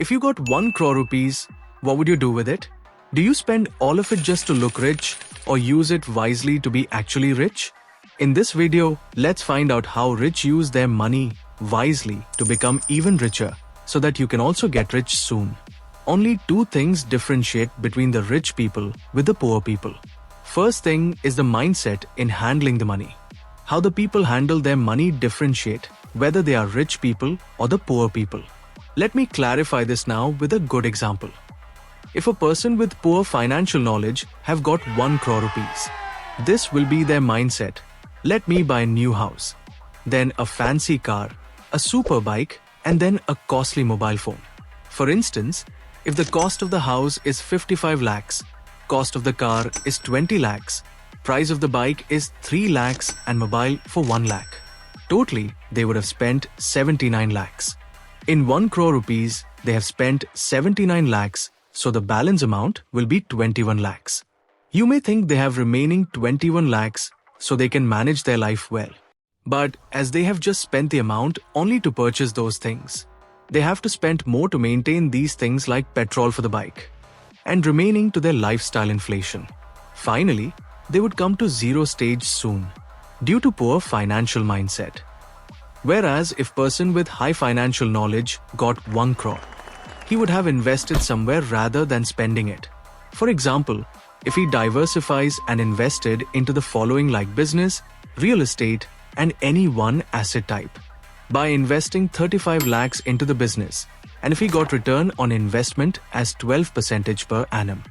If you got 1 crore rupees, what would you do with it? Do you spend all of it just to look rich or use it wisely to be actually rich? In this video, let's find out how rich use their money wisely to become even richer so that you can also get rich soon. Only 2 things differentiate between the rich people with the poor people. First thing is the mindset in handling the money. How the people handle their money differentiate whether they are rich people or the poor people. Let me clarify this now with a good example. If a person with poor financial knowledge have got 1 crore rupees, this will be their mindset. Let me buy a new house, then a fancy car, a super bike, and then a costly mobile phone. For instance, if the cost of the house is 55 lakhs, cost of the car is 20 lakhs, price of the bike is 3 lakhs and mobile for 1 lakh. Totally, they would have spent 79 lakhs. In 1 crore rupees, they have spent 79 lakhs, so the balance amount will be 21 lakhs. You may think they have remaining 21 lakhs so they can manage their life well. But as they have just spent the amount only to purchase those things, they have to spend more to maintain these things like petrol for the bike and remaining to their lifestyle inflation. Finally, they would come to zero stage soon due to poor financial mindset. Whereas if person with high financial knowledge got 1 crore, he would have invested somewhere rather than spending it. For example, if he diversifies and invested into the following like business, real estate, and any one asset type. By investing 35 lakhs into the business, and if he got return on investment as 12% per annum,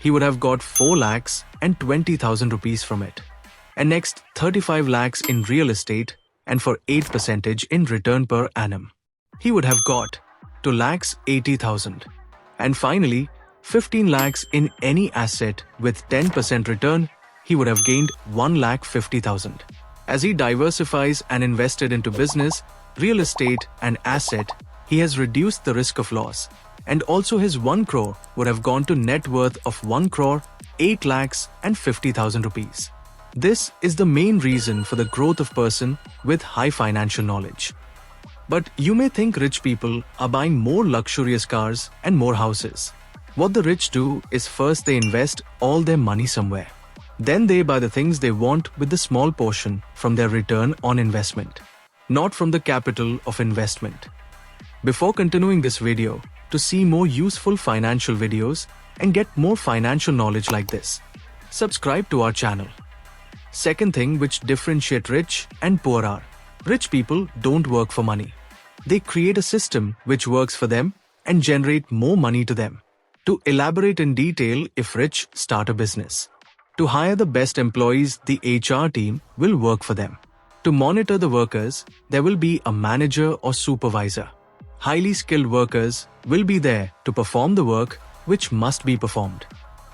he would have got 4 lakhs and 20,000 rupees from it. And next 35 lakhs in real estate and for 8% in return per annum, he would have got 2 lakhs 80,000. And finally, 15 lakhs in any asset with 10% return, he would have gained 1 lakh 50,000. As he diversifies and invested into business, real estate and asset, he has reduced the risk of loss. And also his 1 crore would have gone to net worth of 1 crore, 8 lakhs and 50,000 rupees. This is the main reason for the growth of person with high financial knowledge. But you may think rich people are buying more luxurious cars and more houses. What the rich do is first they invest all their money somewhere. Then they buy the things they want with the small portion from their return on investment, not from the capital of investment. Before continuing this video, to see more useful financial videos and get more financial knowledge like this, subscribe to our channel. Second thing which differentiate rich and poor are, rich people don't work for money. They create a system which works for them and generate more money to them. To elaborate in detail, if rich start a business. To hire the best employees, the HR team will work for them. To monitor the workers, there will be a manager or supervisor. Highly skilled workers will be there to perform the work which must be performed.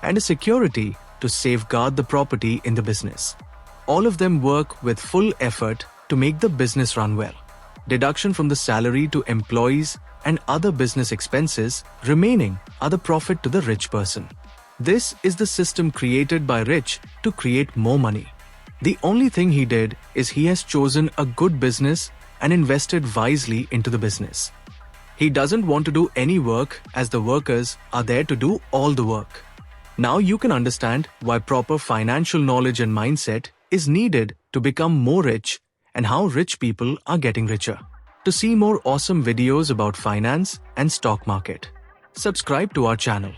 And a security to safeguard the property in the business. All of them work with full effort to make the business run well. Deduction from the salary to employees and other business expenses remaining are the profit to the rich person. This is the system created by rich to create more money. The only thing he did is he has chosen a good business and invested wisely into the business. He doesn't want to do any work as the workers are there to do all the work. Now you can understand why proper financial knowledge and mindset is needed to become more rich and how rich people are getting richer. To see more awesome videos about finance and stock market, subscribe to our channel.